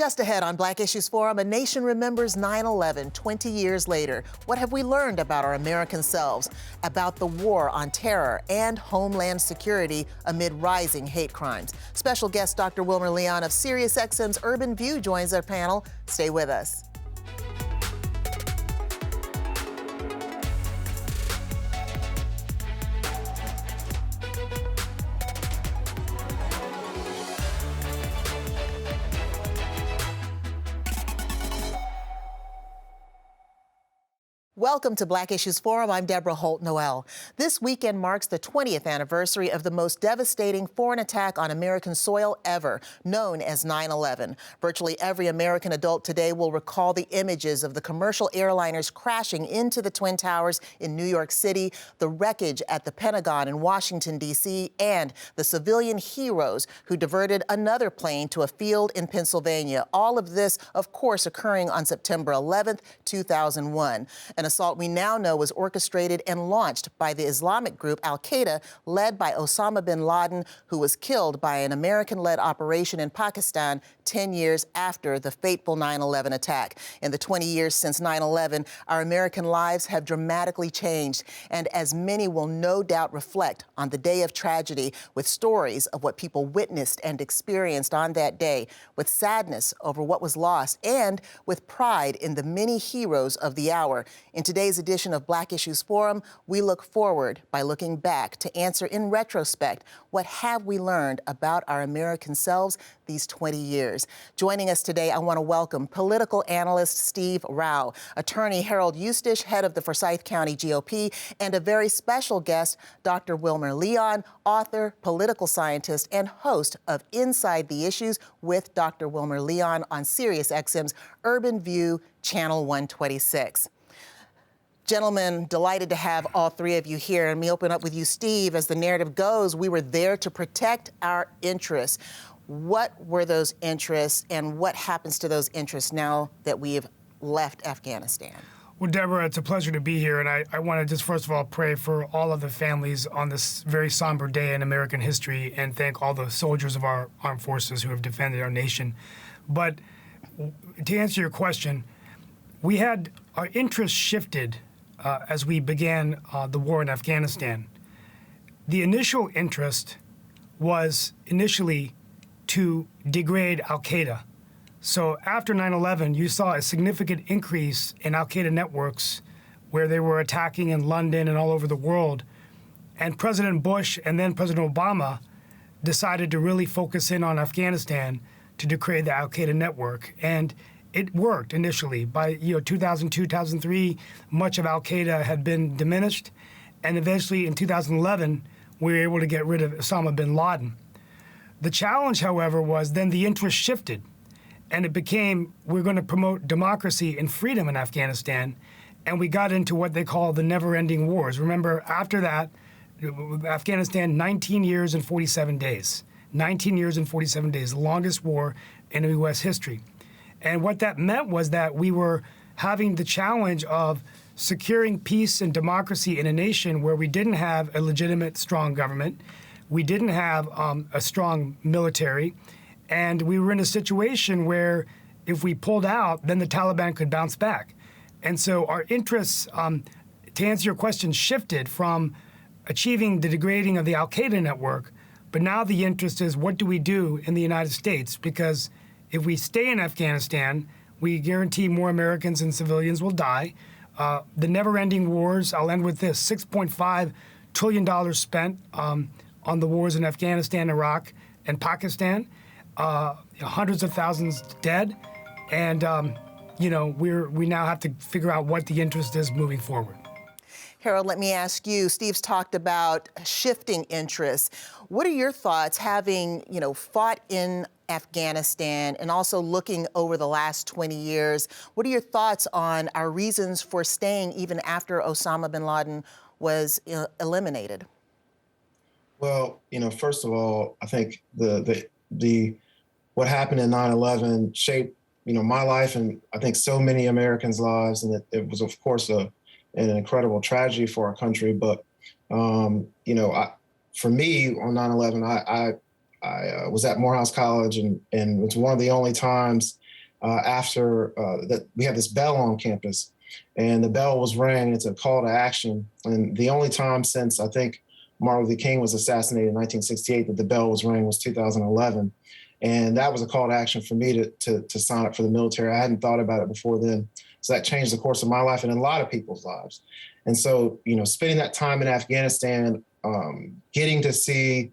Just ahead on Black Issues Forum, a nation remembers 9/11 20 years later. What have we learned about our American selves, about the war on terror and homeland security amid rising hate crimes? Special guest Dr. Wilmer Leon of Sirius XM's Urban View joins our panel. Stay with us. Welcome to Black Issues Forum. I'm Deborah Holt Noel. This weekend marks the 20th anniversary of the most devastating foreign attack on American soil ever, known as 9/11. Virtually every American adult today will recall the images of the commercial airliners crashing into the Twin Towers in New York City, the wreckage at the Pentagon in Washington, D.C., and the civilian heroes who diverted another plane to a field in Pennsylvania. All of this, of course, occurring on September 11th, 2001. An assault we now know was orchestrated and launched by the Islamic group Al-Qaeda, led by Osama bin Laden, who was killed by an American-led operation in Pakistan 10 years after the fateful 9/11 attack. In the 20 years since 9/11, our American lives have dramatically changed, and as many will no doubt reflect on the day of tragedy with stories of what people witnessed and experienced on that day, with sadness over what was lost, and with pride in the many heroes of the hour. In today's edition of Black Issues Forum, we look forward by looking back to answer in retrospect, what have we learned about our American selves these 20 years? Joining us today, I want to welcome political analyst Steve Rao, attorney Harold Eustache, head of the Forsyth County GOP, and a very special guest, Dr. Wilmer Leon, author, political scientist, and host of Inside the Issues with Dr. Wilmer Leon on Sirius XM's Urban View, Channel 126. Gentlemen, delighted to have all three of you here. And me open up with you, Steve. As the narrative goes, we were there to protect our interests. What were those interests, and what happens to those interests now that we have left Afghanistan? Well, Deborah, it's a pleasure to be here. And I want to just first of all pray for all of the families on this very somber day in American history and thank all the soldiers of our armed forces who have defended our nation. But to answer your question, we had our interests shifted as we began the war in Afghanistan. The initial interest was initially to degrade Al-Qaeda. So after 9/11, you saw a significant increase in Al-Qaeda networks where they were attacking in London and all over the world. And President Bush and then President Obama decided to really focus in on Afghanistan to degrade the Al-Qaeda network. And it worked initially. By 2002, 2003, much of Al-Qaeda had been diminished, and eventually in 2011, we were able to get rid of Osama bin Laden. The challenge, however, was then the interest shifted, and it became we're going to promote democracy and freedom in Afghanistan, and we got into what they call the never-ending wars. Remember, after that, Afghanistan, 19 years and 47 days. 19 years and 47 days, the longest war in U.S. history. And what that meant was that we were having the challenge of securing peace and democracy in a nation where we didn't have a legitimate, strong government. We didn't have a strong military. And we were in a situation where if we pulled out, then the Taliban could bounce back. And so our interests, to answer your question, shifted from achieving the degrading of the Al-Qaeda network. But now the interest is, what do we do in the United States? Because if we stay in Afghanistan, we guarantee more Americans and civilians will die. The never-ending wars, I'll end with this, $6.5 trillion spent on the wars in Afghanistan, Iraq, and Pakistan, hundreds of thousands dead, and we now have to figure out what the interest is moving forward. Harold, let me ask you, Steve's talked about shifting interests. What are your thoughts, having, fought in Afghanistan and also looking over the last 20 years? What are your thoughts on our reasons for staying even after Osama bin Laden was eliminated? Well, first of all, I think the what happened in 9/11 shaped, my life and I think so many Americans' lives, and it was, of course, an incredible tragedy for our country. But for me on 9/11, I was at Morehouse College, and it's one of the only times after that we have this bell on campus, and the bell was rang. It's a call to action. And the only time since I think Martin Luther King was assassinated in 1968 that the bell was rang was 2011. And that was a call to action for me to sign up for the military. I hadn't thought about it before then. So that changed the course of my life and a lot of people's lives. And so, spending that time in Afghanistan, getting to see,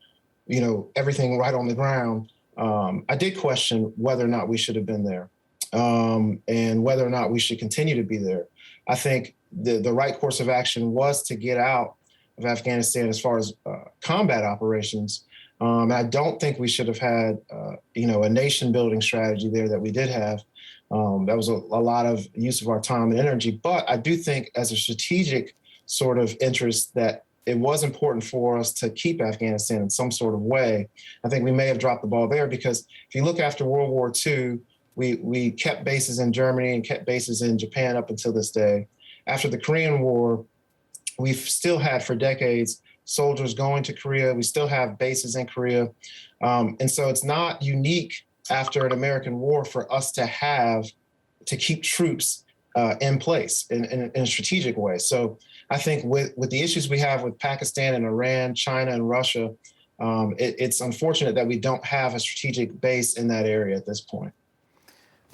everything right on the ground, I did question whether or not we should have been there, and whether or not we should continue to be there. I think the right course of action was to get out of Afghanistan as far as combat operations. I don't think we should have had, a nation building strategy there that we did have. That was a lot of use of our time and energy. But I do think as a strategic sort of interest that it was important for us to keep Afghanistan in some sort of way. I think we may have dropped the ball there because if you look after World War II, we kept bases in Germany and kept bases in Japan up until this day. After the Korean War, we've still had for decades soldiers going to Korea. We still have bases in Korea. And so it's not unique after an American war for us to keep troops in place in a strategic way. So I think with the issues we have with Pakistan and Iran, China and Russia, it's unfortunate that we don't have a strategic base in that area at this point.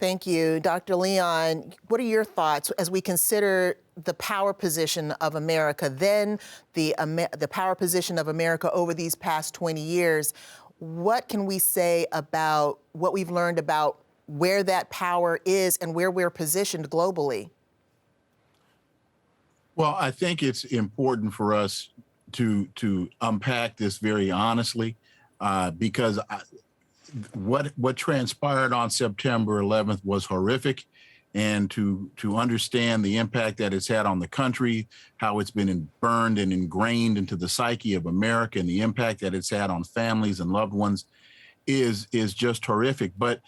Thank you. Dr. Leon, what are your thoughts as we consider the power position of America, then the power position of America over these past 20 years? What can we say about what we've learned about where that power is and where we're positioned globally? Well, I think it's important for us to unpack this very honestly, because what transpired on September 11th was horrific, and to understand the impact that it's had on the country, how it's been burned and ingrained into the psyche of America, and the impact that it's had on families and loved ones is just horrific. But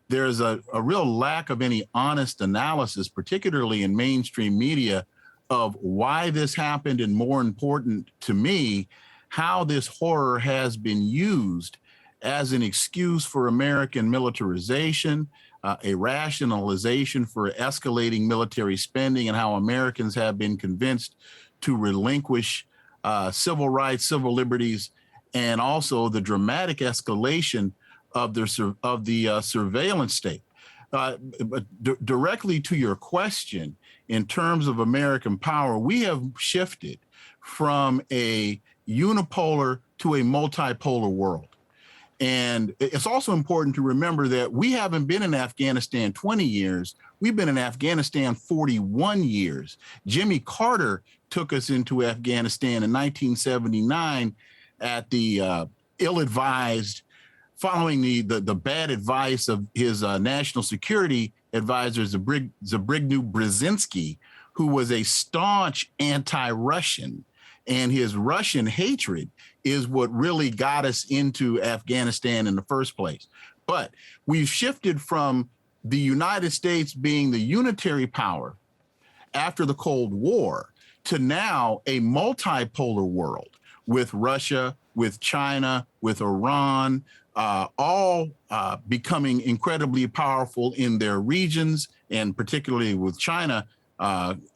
there's a real lack of any honest analysis, particularly in mainstream media, of why this happened, and more important to me, how this horror has been used as an excuse for American militarization, a rationalization for escalating military spending, and how Americans have been convinced to relinquish civil rights, civil liberties, and also the dramatic escalation of the surveillance state. Directly to your question, in terms of American power, we have shifted from a unipolar to a multipolar world. And it's also important to remember that we haven't been in Afghanistan 20 years. We've been in Afghanistan 41 years. Jimmy Carter took us into Afghanistan in 1979 at the ill-advised, following the bad advice of his national security advisor, Zbigniew Brzezinski, who was a staunch anti-Russian. And his Russian hatred is what really got us into Afghanistan in the first place. But we've shifted from the United States being the unitary power after the Cold War to now a multipolar world with Russia, with China, with Iran, all becoming incredibly powerful in their regions, and particularly with China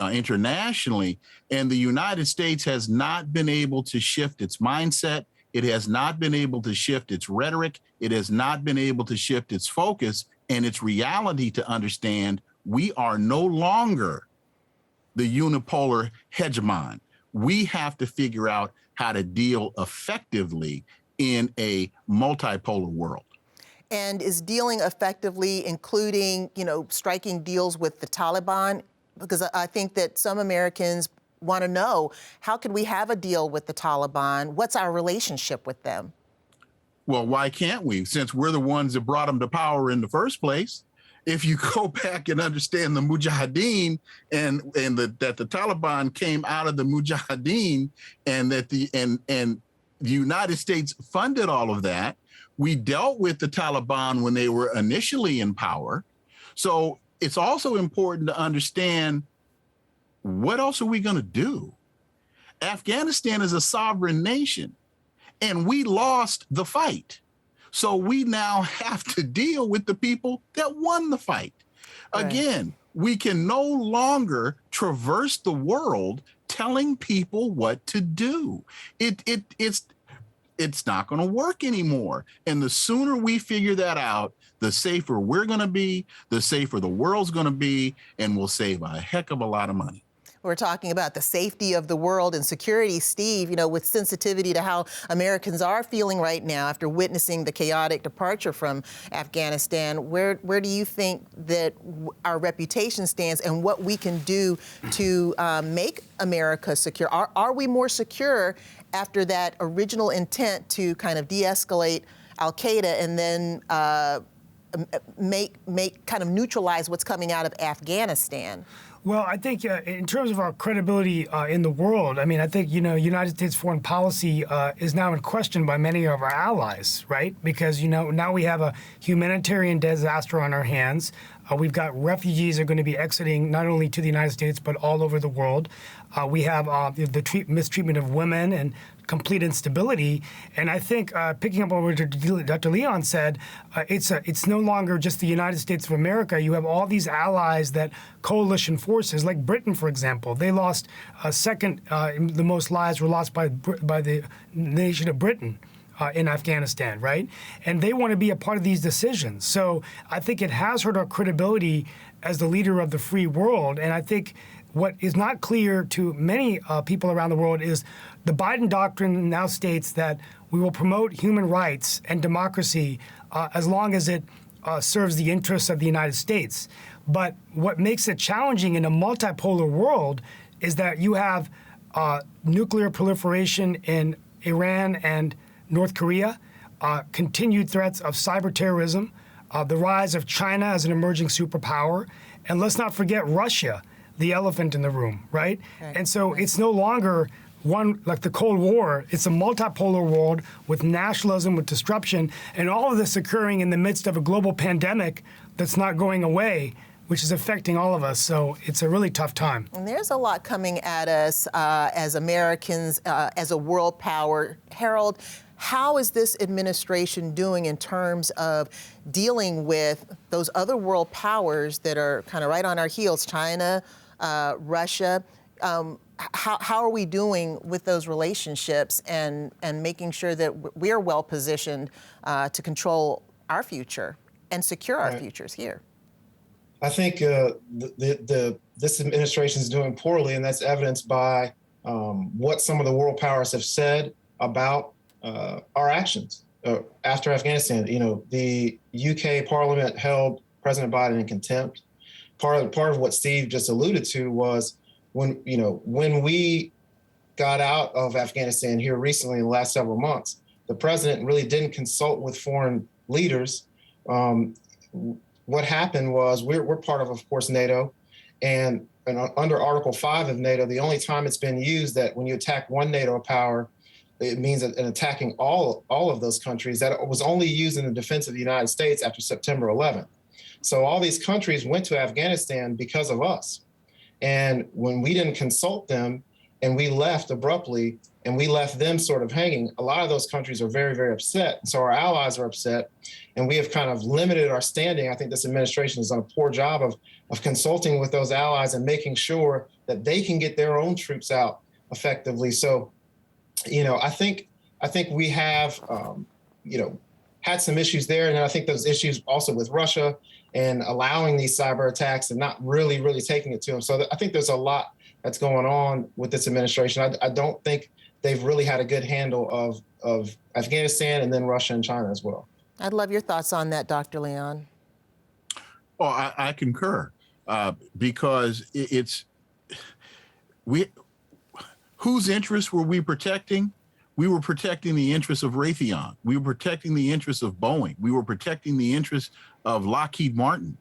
internationally. And the United States has not been able to shift its mindset. It has not been able to shift its rhetoric. It has not been able to shift its focus and its reality to understand we are no longer the unipolar hegemon. We have to figure out how to deal effectively in a multipolar world. And is dealing effectively including, striking deals with the Taliban? Because I think that some Americans want to know, how can we have a deal with the Taliban? What's our relationship with them? Well, why can't we, since we're the ones that brought them to power in the first place? If you go back and understand the Mujahideen and that the Taliban came out of the Mujahideen, and that the United States funded all of that. We dealt with the Taliban when they were initially in power. So it's also important to understand, what else are we going to do? Afghanistan is a sovereign nation, and we lost the fight. So we now have to deal with the people that won the fight. Again, we can no longer traverse the world telling people what to do. It's not going to work anymore. And the sooner we figure that out, the safer we're going to be, the safer the world's going to be, and we'll save a heck of a lot of money. We're talking about the safety of the world and security. Steve, with sensitivity to how Americans are feeling right now after witnessing the chaotic departure from Afghanistan, where do you think that our reputation stands and what we can do to make America secure? Are we more secure after that original intent to kind of de-escalate al-Qaeda and then kind of neutralize what's coming out of Afghanistan? Well, I think in terms of our credibility in the world, I think, United States foreign policy is now in question by many of our allies, right? Because, now we have a humanitarian disaster on our hands. We've got refugees are going to be exiting not only to the United States, but all over the world. We have the mistreatment of women and complete instability. And I think picking up on what Dr. Leon said, it's no longer just the United States of America. You have all these allies that coalition forces, like Britain, for example. They lost the most lives were lost by the nation of Britain. In Afghanistan, right? And they want to be a part of these decisions. So I think it has hurt our credibility as the leader of the free world. And I think what is not clear to many people around the world is the Biden doctrine now states that we will promote human rights and democracy as long as it serves the interests of the United States. But what makes it challenging in a multipolar world is that you have nuclear proliferation in Iran and North Korea, continued threats of cyber terrorism, the rise of China as an emerging superpower, and let's not forget Russia, the elephant in the room, right? And so it's no longer one like the Cold War. It's a multipolar world with nationalism, with disruption, and all of this occurring in the midst of a global pandemic that's not going away, which is affecting all of us. So it's a really tough time. And there's a lot coming at us as Americans, as a world power. Harold, how is this administration doing in terms of dealing with those other world powers that are kind of right on our heels, China, Russia? How are we doing with those relationships and making sure that we're well positioned to control our future and secure our futures here? I think this administration is doing poorly, and that's evidenced by what some of the world powers have said about our actions after Afghanistan. The UK Parliament held President Biden in contempt. Part of what Steve just alluded to was when we got out of Afghanistan here recently in the last several months, the president really didn't consult with foreign leaders. What happened was we're part of course, NATO, and under Article 5 of NATO, the only time it's been used that when you attack one NATO power, it means that in attacking all of those countries, that it was only used in the defense of the United States after September 11th. So all these countries went to Afghanistan because of us. And when we didn't consult them and we left abruptly and we left them sort of hanging, a lot of those countries are very, very upset. And so our allies are upset, and we have kind of limited our standing. I think this administration has done a poor job of consulting with those allies and making sure that they can get their own troops out effectively. So, I think we have, had some issues there. And I think those issues also with Russia and allowing these cyber attacks and not really, really taking it to them. So I think there's a lot that's going on with this administration. I don't think they've really had a good handle of Afghanistan and then Russia and China as well. I'd love your thoughts on that, Dr. Leon. Well, I concur because whose interests were we protecting? We were protecting the interests of Raytheon. We were protecting the interests of Boeing. We were protecting the interests of Lockheed Martin.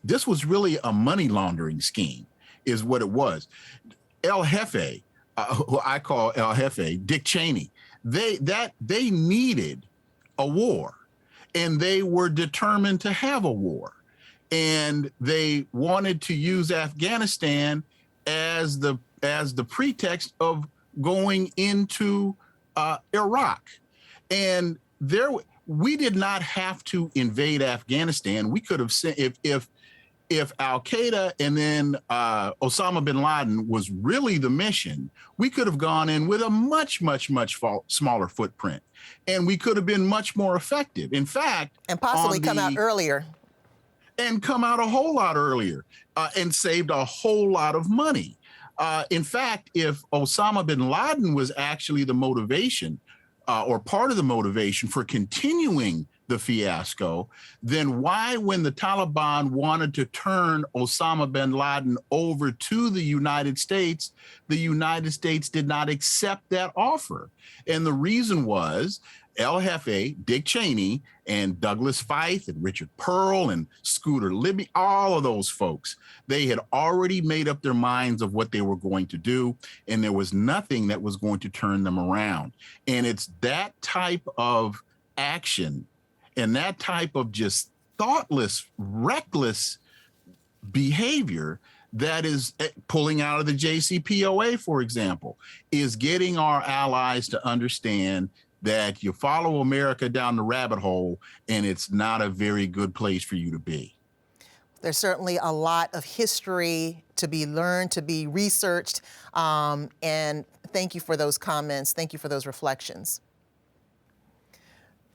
This was really a money laundering scheme, is what it was. El Jefe, who I call El Jefe, Dick Cheney, they needed a war, and they were determined to have a war. And they wanted to use Afghanistan as the pretext of going into Iraq. And we did not have to invade Afghanistan. We could have sent, if if Al-Qaeda and then Osama bin Laden was really the mission, we could have gone in with a much smaller footprint, and we could have been much more effective. In fact, and possibly come out earlier. And come out a whole lot earlier and saved a whole lot of money. In fact, if Osama bin Laden was actually the motivation or part of the motivation for continuing the fiasco, then why, when the Taliban wanted to turn Osama bin Laden over to the United States did not accept that offer? And the reason was El Jefe, Dick Cheney, and Douglas Feith, and Richard Pearl, and Scooter Libby, all of those folks, they had already made up their minds of what they were going to do, and there was nothing that was going to turn them around. And it's that type of action and that type of just thoughtless, reckless behavior that is pulling out of the JCPOA, for example, is getting our allies to understand that you follow America down the rabbit hole and it's not a very good place for you to be. There's certainly a lot of history to be learned, to be researched, and thank you for those comments. Thank you for those reflections.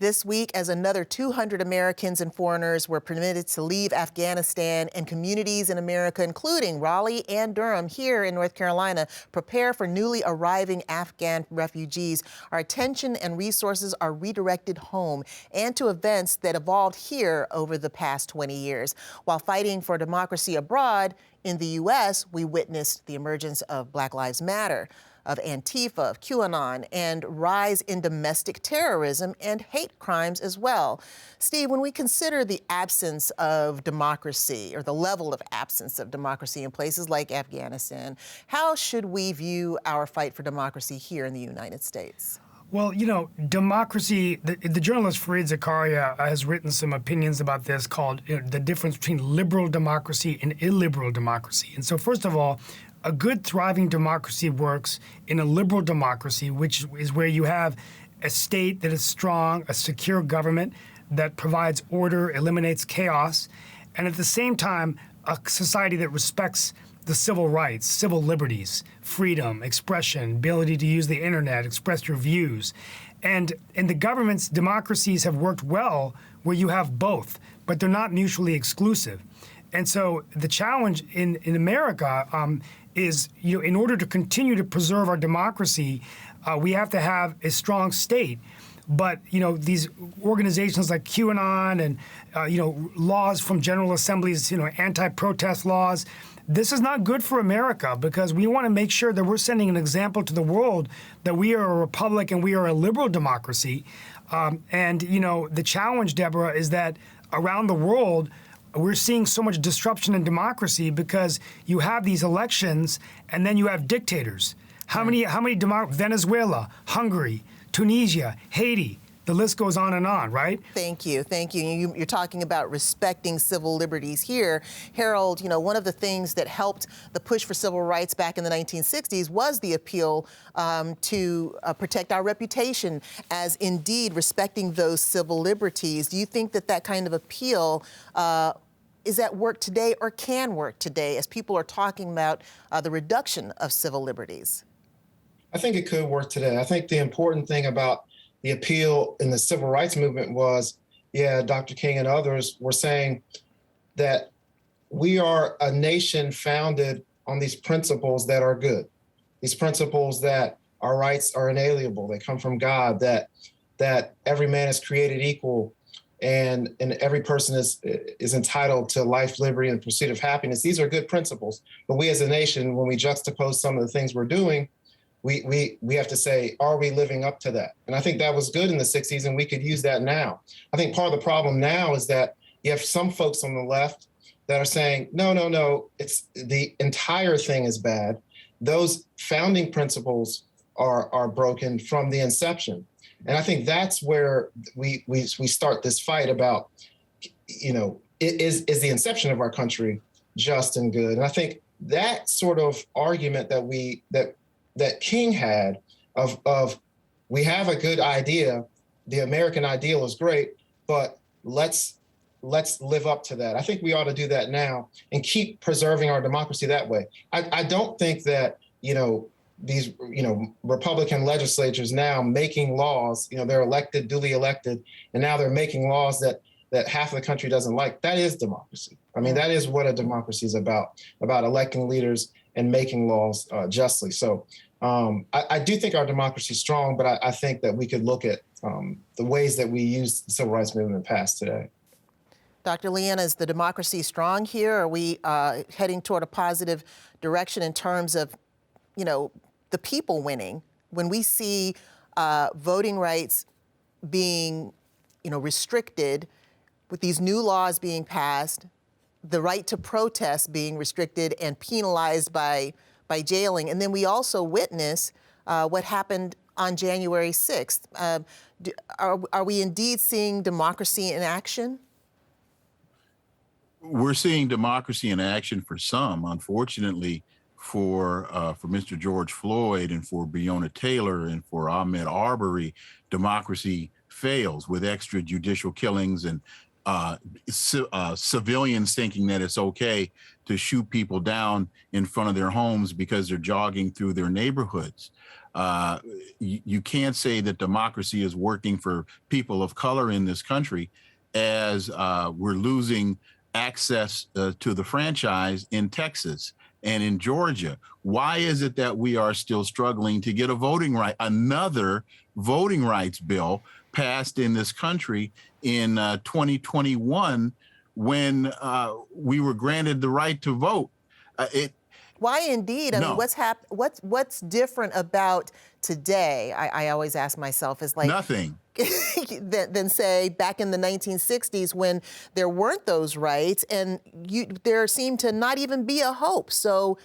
This week, as another 200 Americans and foreigners were permitted to leave Afghanistan, and communities in America, including Raleigh and Durham here in North Carolina, prepare for newly arriving Afghan refugees, our attention and resources are redirected home and to events that evolved here over the past 20 years. While fighting for democracy abroad, in the U.S., we witnessed the emergence of Black Lives Matter, of Antifa, of QAnon, and rise in domestic terrorism and hate crimes as well. Steve, when we consider the absence of democracy, or the level of absence of democracy in places like Afghanistan, how should we view our fight for democracy here in the United States? Well, you know, democracy, the journalist Fareed Zakaria has written some opinions about this called the difference between liberal democracy and illiberal democracy. And so first of all, a good, thriving democracy works in a liberal democracy, which is where you have a state that is strong, a secure government that provides order, eliminates chaos, and at the same time, a society that respects the civil rights, civil liberties, freedom, expression, ability to use the internet, express your views. And the governments, democracies have worked well where you have both, but they're not mutually exclusive. And so the challenge in America is, in order to continue to preserve our democracy, we have to have a strong state. But, these organizations like QAnon and, laws from General Assemblies, anti-protest laws, this is not good for America because we want to make sure that we're sending an example to the world that we are a republic and we are a liberal democracy. The challenge, Deborah, is that around the world, we're seeing so much disruption in democracy because you have these elections and then you have dictators. How many Venezuela, Hungary, Tunisia, Haiti, the list goes on, right? Thank you. You're talking about respecting civil liberties here. Harold, one of the things that helped the push for civil rights back in the 1960s was the appeal to protect our reputation as indeed respecting those civil liberties. Do you think that kind of appeal is at work today or can work today as people are talking about the reduction of civil liberties? I think it could work today. I think the important thing about the appeal in the civil rights movement was, Dr. King and others were saying that we are a nation founded on these principles that are good, these principles that our rights are inalienable, they come from God, that every man is created equal, and every person is entitled to life, liberty, and pursuit of happiness. These are good principles. But we as a nation, when we juxtapose some of the things we're doing, we have to say, are we living up to that? And I think that was good in the 60s, and we could use that now. I think part of the problem now is that you have some folks on the left that are saying, no, it's the entire thing is bad. Those founding principles are broken from the inception. And I think that's where we start this fight about, is the inception of our country just and good? And I think that sort of argument that King had of we have a good idea, the American ideal is great, but let's let's live up to that. I think we ought to do that now and keep preserving our democracy that way. I don't think that, these, Republican legislatures now making laws, they're elected, duly elected, and now they're making laws that half of the country doesn't like. That is democracy. I mean, that is what a democracy is about electing leaders and making laws justly. So I do think our democracy is strong, but I think that we could look at the ways that we use the civil rights movement in the past today. Dr. Leanna, is the democracy strong here? Are we heading toward a positive direction in terms of, the people winning? When we see voting rights being, restricted, with these new laws being passed, the right to protest being restricted and penalized by jailing, and then we also witness what happened on January 6th. Are we indeed seeing democracy in action? We're seeing democracy in action for some. Unfortunately, for Mr. George Floyd and for Breonna Taylor and for Ahmaud Arbery, democracy fails with extrajudicial killings and civilians thinking that it's okay to shoot people down in front of their homes because they're jogging through their neighborhoods. You can't say that democracy is working for people of color in this country as we're losing access to the franchise in Texas and in Georgia. Why is it that we are still struggling to get another voting rights bill passed in this country in 2021 when we were granted the right to vote? Why indeed? I mean, what's different about today? I always ask myself is like nothing than say back in the 1960s when there weren't those rights and there seemed to not even be a hope. So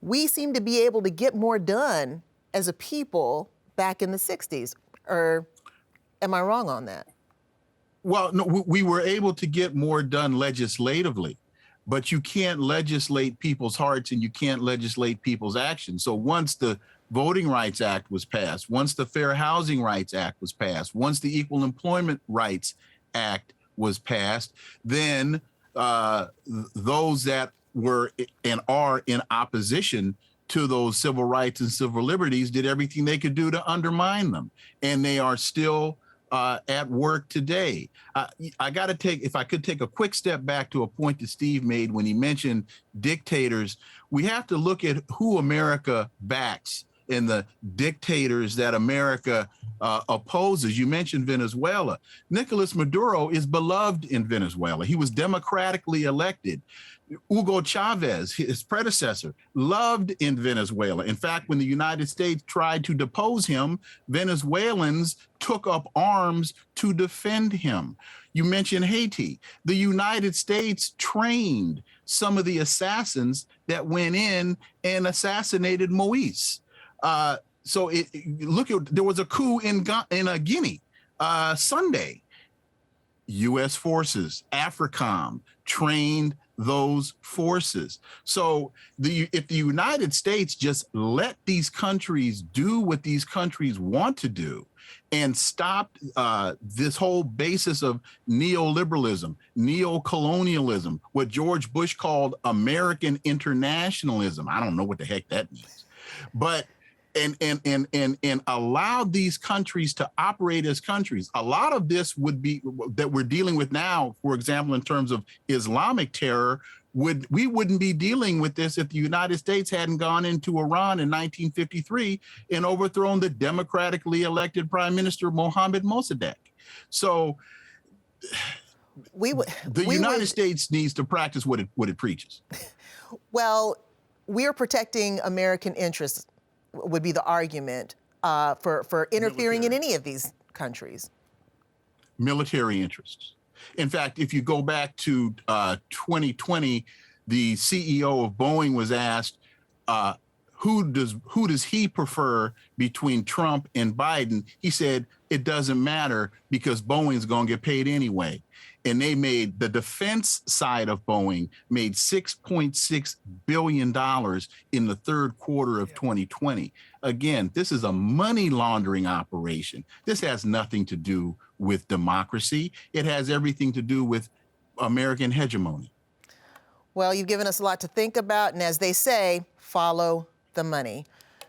we seem to be able to get more done as a people back in the 60s. Or am I wrong on that? Well, no, we were able to get more done legislatively, but you can't legislate people's hearts and you can't legislate people's actions. So once the Voting Rights Act was passed, once the Fair Housing Rights Act was passed, once the Equal Employment Rights Act was passed, then those that were and are in opposition to those civil rights and civil liberties did everything they could do to undermine them. And they are still at work today. If I could take a quick step back to a point that Steve made when he mentioned dictators, we have to look at who America backs and the dictators that America opposes. You mentioned Venezuela. Nicolas Maduro is beloved in Venezuela. He was democratically elected. Hugo Chavez, his predecessor, loved in Venezuela. In fact, when the United States tried to depose him, Venezuelans took up arms to defend him. You mentioned Haiti. The United States trained some of the assassins that went in and assassinated Moise. There was a coup in Guinea Sunday. U.S. forces, AFRICOM, trained those forces. So if the United States just let these countries do what these countries want to do and stop this whole basis of neoliberalism, neocolonialism, what George Bush called American internationalism. I don't know what the heck that means, but and allow these countries to operate as countries. A lot of this would be that we're dealing with now, for example, in terms of Islamic terror, we wouldn't be dealing with this if the United States hadn't gone into Iran in 1953 and overthrown the democratically elected Prime Minister Mohammad Mossadegh. So the United States needs to practice what it preaches. Well, we're protecting American interests, would be the argument for interfering in any of these countries. Military interests. In fact, if you go back to 2020, the CEO of Boeing was asked, who does he prefer between Trump and Biden? He said, it doesn't matter because Boeing's going to get paid anyway. And they made, the defense side of Boeing made $6.6 billion in the third quarter of 2020. Again, this is a money laundering operation. This has nothing to do with democracy. It has everything to do with American hegemony. Well, you've given us a lot to think about, and as they say, follow the money.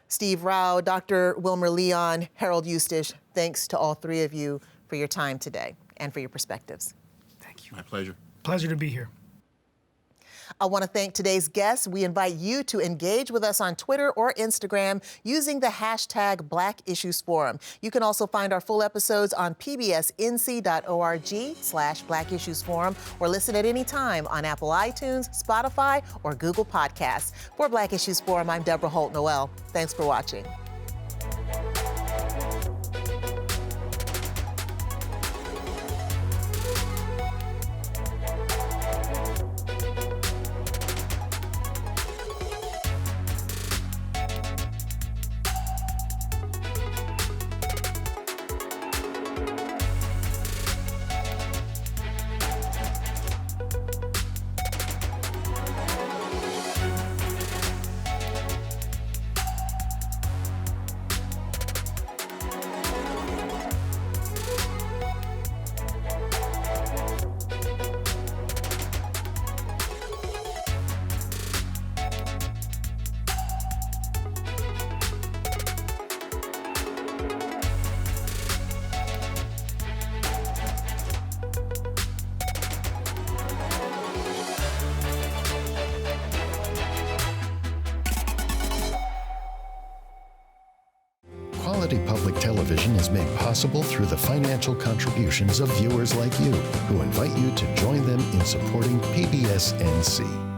Steve Rao, Dr. Wilmer Leon, Harold Eustache, thanks to all three of you for your time today and for your perspectives. Thank you. My pleasure. Pleasure to be here. I want to thank today's guests. We invite you to engage with us on Twitter or Instagram using the hashtag Black Issues Forum. You can also find our full episodes on pbsnc.org/Black Issues Forum or listen at any time on Apple iTunes, Spotify, or Google Podcasts. For Black Issues Forum, I'm Deborah Holt Noel. Thanks for watching. Quality public television is made possible through the financial contributions of viewers like you, who invite you to join them in supporting PBS NC.